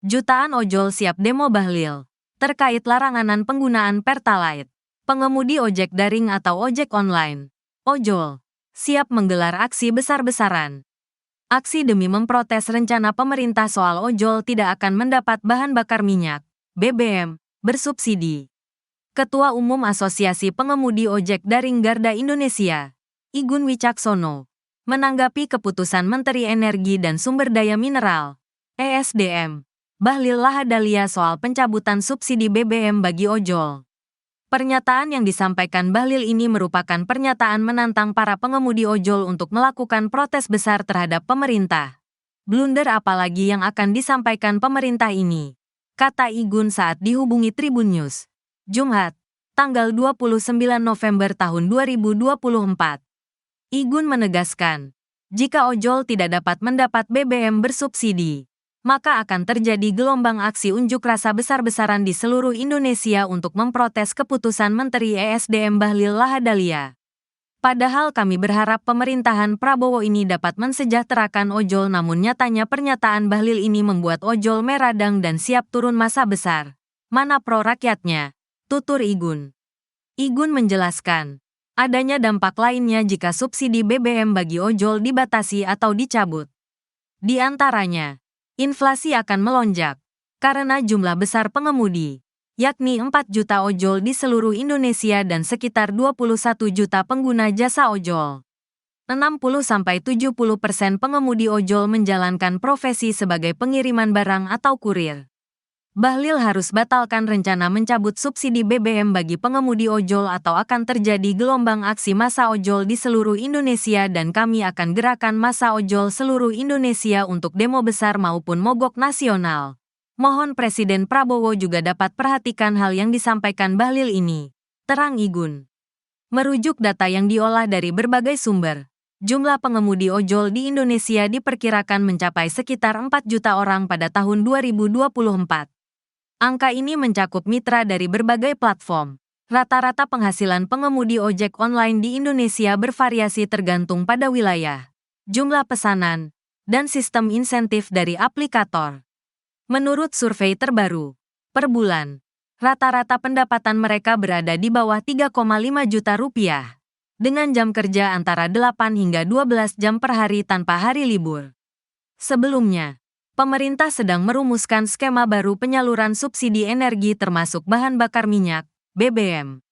Jutaan ojol siap demo Bahlil terkait larangan penggunaan Pertalite. Pengemudi ojek daring atau ojek online, ojol, siap menggelar aksi besar-besaran. Aksi demi memprotes rencana pemerintah soal ojol tidak akan mendapat bahan bakar minyak, BBM, bersubsidi. Ketua Umum Asosiasi Pengemudi Ojek Daring Garda Indonesia, Igun Wicaksono, menanggapi keputusan Menteri Energi dan Sumber Daya Mineral, ESDM, Bahlil Lahadalia soal pencabutan subsidi BBM bagi ojol. Pernyataan yang disampaikan Bahlil ini merupakan pernyataan menantang para pengemudi ojol untuk melakukan protes besar terhadap pemerintah. Blunder apalagi yang akan disampaikan pemerintah ini, kata Igun saat dihubungi Tribun News. Jumat, tanggal 29 November tahun 2024. Igun menegaskan, jika ojol tidak dapat mendapat BBM bersubsidi, maka akan terjadi gelombang aksi unjuk rasa besar-besaran di seluruh Indonesia untuk memprotes keputusan Menteri ESDM Bahlil Lahadalia. Padahal kami berharap pemerintahan Prabowo ini dapat mensejahterakan ojol, namun nyatanya pernyataan Bahlil ini membuat ojol meradang dan siap turun massa besar. Mana pro rakyatnya? Tutur Igun. Igun menjelaskan, adanya dampak lainnya jika subsidi BBM bagi ojol dibatasi atau dicabut. Di antaranya, inflasi akan melonjak karena jumlah besar pengemudi, yakni 4 juta ojol di seluruh Indonesia dan sekitar 21 juta pengguna jasa ojol. 60-70% pengemudi ojol menjalankan profesi sebagai pengiriman barang atau kurir. Bahlil harus batalkan rencana mencabut subsidi BBM bagi pengemudi ojol atau akan terjadi gelombang aksi massa ojol di seluruh Indonesia dan kami akan gerakan massa ojol seluruh Indonesia untuk demo besar maupun mogok nasional. Mohon Presiden Prabowo juga dapat perhatikan hal yang disampaikan Bahlil ini, terang Igun. Merujuk data yang diolah dari berbagai sumber, jumlah pengemudi ojol di Indonesia diperkirakan mencapai sekitar 4 juta orang pada tahun 2024. Angka ini mencakup mitra dari berbagai platform. Rata-rata penghasilan pengemudi ojek online di Indonesia bervariasi tergantung pada wilayah, jumlah pesanan, dan sistem insentif dari aplikator. Menurut survei terbaru, per bulan, rata-rata pendapatan mereka berada di bawah 3,5 juta rupiah, dengan jam kerja antara 8 hingga 12 jam per hari tanpa hari libur. Sebelumnya, pemerintah sedang merumuskan skema baru penyaluran subsidi energi termasuk bahan bakar minyak, BBM.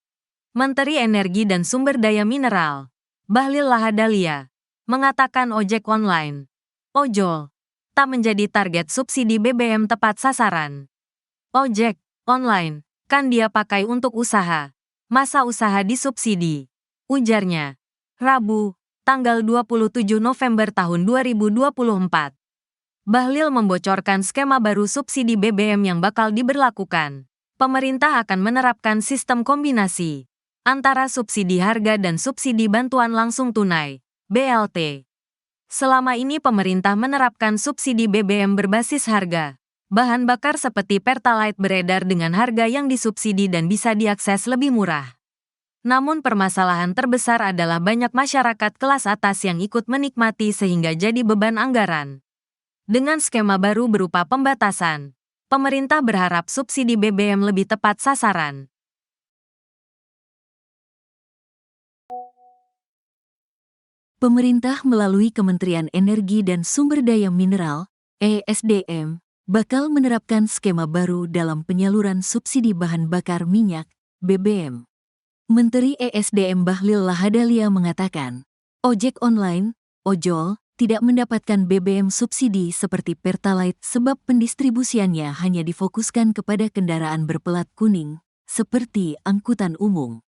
Menteri Energi dan Sumber Daya Mineral, Bahlil Lahadalia, mengatakan ojek online, ojol, tak menjadi target subsidi BBM tepat sasaran. Ojek online kan dia pakai untuk usaha, masa usaha disubsidi, ujarnya. Rabu, tanggal 27 November tahun 2024. Bahlil membocorkan skema baru subsidi BBM yang bakal diberlakukan. Pemerintah akan menerapkan sistem kombinasi antara subsidi harga dan subsidi bantuan langsung tunai, BLT. Selama ini pemerintah menerapkan subsidi BBM berbasis harga. Bahan bakar seperti Pertalite beredar dengan harga yang disubsidi dan bisa diakses lebih murah. Namun permasalahan terbesar adalah banyak masyarakat kelas atas yang ikut menikmati sehingga jadi beban anggaran. Dengan skema baru berupa pembatasan, pemerintah berharap subsidi BBM lebih tepat sasaran. Pemerintah melalui Kementerian Energi dan Sumber Daya Mineral, ESDM, bakal menerapkan skema baru dalam penyaluran subsidi bahan bakar minyak, BBM. Menteri ESDM Bahlil Lahadalia mengatakan, ojek online, ojol, tidak mendapatkan BBM subsidi seperti Pertalite sebab pendistribusiannya hanya difokuskan kepada kendaraan berpelat kuning, seperti angkutan umum.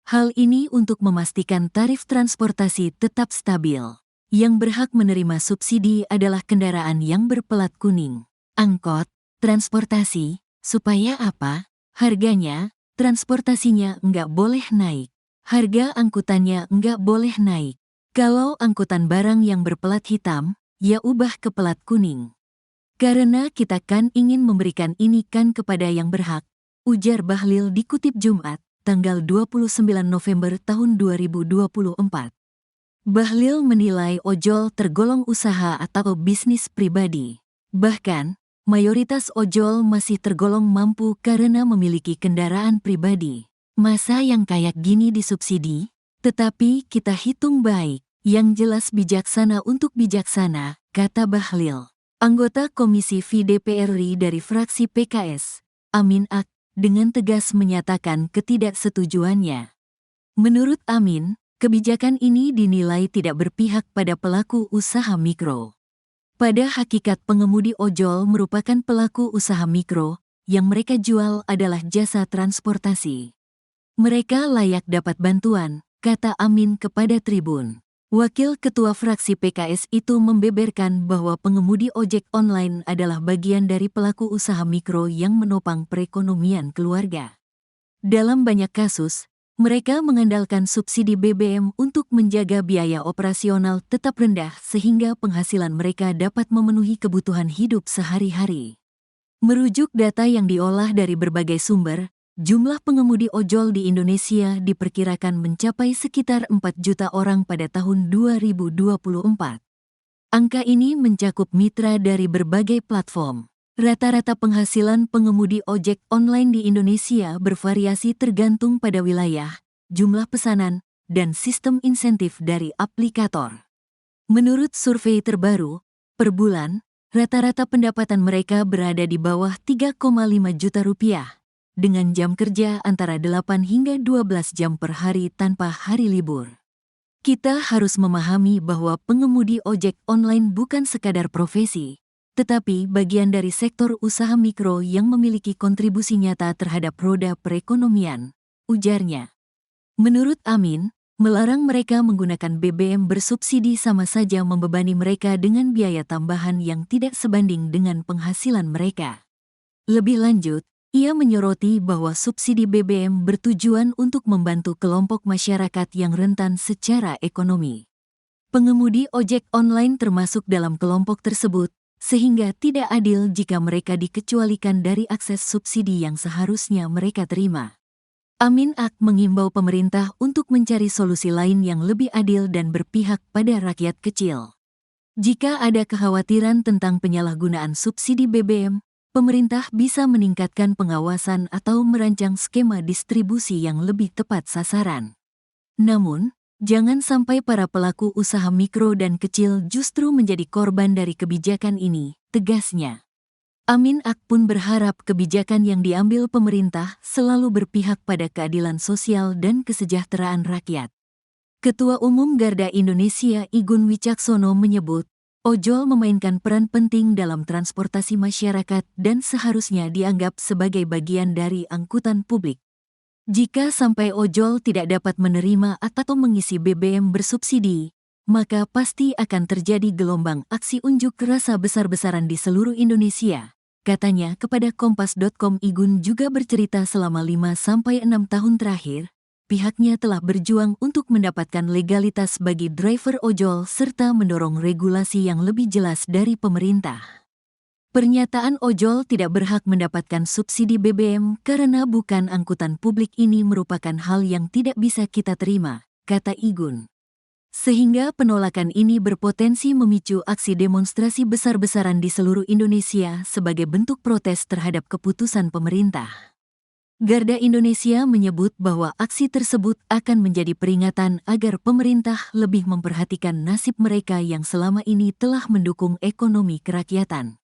Hal ini untuk memastikan tarif transportasi tetap stabil. Yang berhak menerima subsidi adalah kendaraan yang berpelat kuning, angkot, transportasi, supaya apa? Harganya, transportasinya nggak boleh naik. Harga angkutannya nggak boleh naik. Kalau angkutan barang yang berpelat hitam, ya ubah ke pelat kuning. Karena kita kan ingin memberikan ini kan kepada yang berhak, ujar Bahlil dikutip Jumat, tanggal 29 November tahun 2024. Bahlil menilai ojol tergolong usaha atau bisnis pribadi. Bahkan, mayoritas ojol masih tergolong mampu karena memiliki kendaraan pribadi. Masa yang kayak gini disubsidi? Tetapi kita hitung baik, yang jelas bijaksana untuk bijaksana, kata Bahlil. Anggota Komisi V DPR RI dari fraksi PKS, Amin Ak, dengan tegas menyatakan ketidaksetujuannya. Menurut Amin, kebijakan ini dinilai tidak berpihak pada pelaku usaha mikro. Pada hakikat pengemudi ojol merupakan pelaku usaha mikro, yang mereka jual adalah jasa transportasi. Mereka layak dapat bantuan, kata Amin kepada Tribun. Wakil Ketua Fraksi PKS itu membeberkan bahwa pengemudi ojek online adalah bagian dari pelaku usaha mikro yang menopang perekonomian keluarga. Dalam banyak kasus, mereka mengandalkan subsidi BBM untuk menjaga biaya operasional tetap rendah sehingga penghasilan mereka dapat memenuhi kebutuhan hidup sehari-hari. Merujuk data yang diolah dari berbagai sumber, jumlah pengemudi ojol di Indonesia diperkirakan mencapai sekitar 4 juta orang pada tahun 2024. Angka ini mencakup mitra dari berbagai platform. Rata-rata penghasilan pengemudi ojek online di Indonesia bervariasi tergantung pada wilayah, jumlah pesanan, dan sistem insentif dari aplikator. Menurut survei terbaru, per bulan, rata-rata pendapatan mereka berada di bawah 3,5 juta rupiah, dengan jam kerja antara 8 hingga 12 jam per hari tanpa hari libur. Kita harus memahami bahwa pengemudi ojek online bukan sekadar profesi, tetapi bagian dari sektor usaha mikro yang memiliki kontribusi nyata terhadap roda perekonomian, ujarnya. Menurut Amin, melarang mereka menggunakan BBM bersubsidi sama saja membebani mereka dengan biaya tambahan yang tidak sebanding dengan penghasilan mereka. Lebih lanjut, ia menyoroti bahwa subsidi BBM bertujuan untuk membantu kelompok masyarakat yang rentan secara ekonomi. Pengemudi ojek online termasuk dalam kelompok tersebut, sehingga tidak adil jika mereka dikecualikan dari akses subsidi yang seharusnya mereka terima. Amin Ak mengimbau pemerintah untuk mencari solusi lain yang lebih adil dan berpihak pada rakyat kecil. Jika ada kekhawatiran tentang penyalahgunaan subsidi BBM, pemerintah bisa meningkatkan pengawasan atau merancang skema distribusi yang lebih tepat sasaran. Namun, jangan sampai para pelaku usaha mikro dan kecil justru menjadi korban dari kebijakan ini, tegasnya. Amin Ak pun berharap kebijakan yang diambil pemerintah selalu berpihak pada keadilan sosial dan kesejahteraan rakyat. Ketua Umum Garda Indonesia Igun Wicaksono menyebut, ojol memainkan peran penting dalam transportasi masyarakat dan seharusnya dianggap sebagai bagian dari angkutan publik. Jika sampai ojol tidak dapat menerima atau mengisi BBM bersubsidi, maka pasti akan terjadi gelombang aksi unjuk rasa besar-besaran di seluruh Indonesia, katanya kepada Kompas.com. Igun juga bercerita selama 5-6 tahun terakhir, pihaknya telah berjuang untuk mendapatkan legalitas bagi driver ojol serta mendorong regulasi yang lebih jelas dari pemerintah. Pernyataan ojol tidak berhak mendapatkan subsidi BBM karena bukan angkutan publik ini merupakan hal yang tidak bisa kita terima, kata Igun. Sehingga penolakan ini berpotensi memicu aksi demonstrasi besar-besaran di seluruh Indonesia sebagai bentuk protes terhadap keputusan pemerintah. Garda Indonesia menyebut bahwa aksi tersebut akan menjadi peringatan agar pemerintah lebih memperhatikan nasib mereka yang selama ini telah mendukung ekonomi kerakyatan.